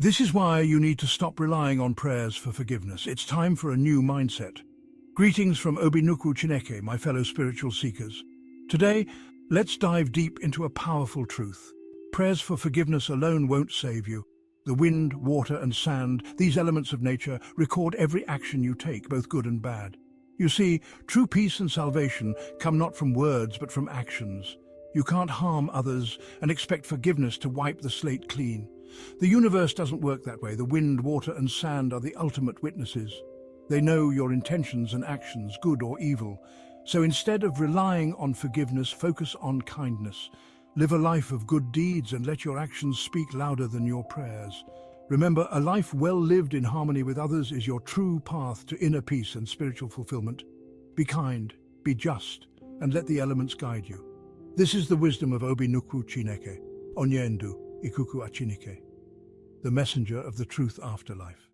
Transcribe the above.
This is why you need to stop relying on prayers for forgiveness. It's time for a new mindset. Greetings from Obi Nnukwu Chineke, my fellow spiritual seekers. Today, let's dive deep into a powerful truth. Prayers for forgiveness alone won't save you. The wind, water, and sand, these elements of nature, record every action you take, both good and bad. You see, true peace and salvation come not from words, but from actions. You can't harm others and expect forgiveness to wipe the slate clean. The universe doesn't work that way. The wind, water, and sand are the ultimate witnesses. They know your intentions and actions, good or evil. So instead of relying on forgiveness, focus on kindness. Live a life of good deeds and let your actions speak louder than your prayers. Remember, a life well lived in harmony with others is your true path to inner peace and spiritual fulfillment. Be kind, be just, and let the elements guide you. This is the wisdom of Obi Nnukwu Chineke, Obi Nnukwu Chineke, the messenger of the truth afterlife.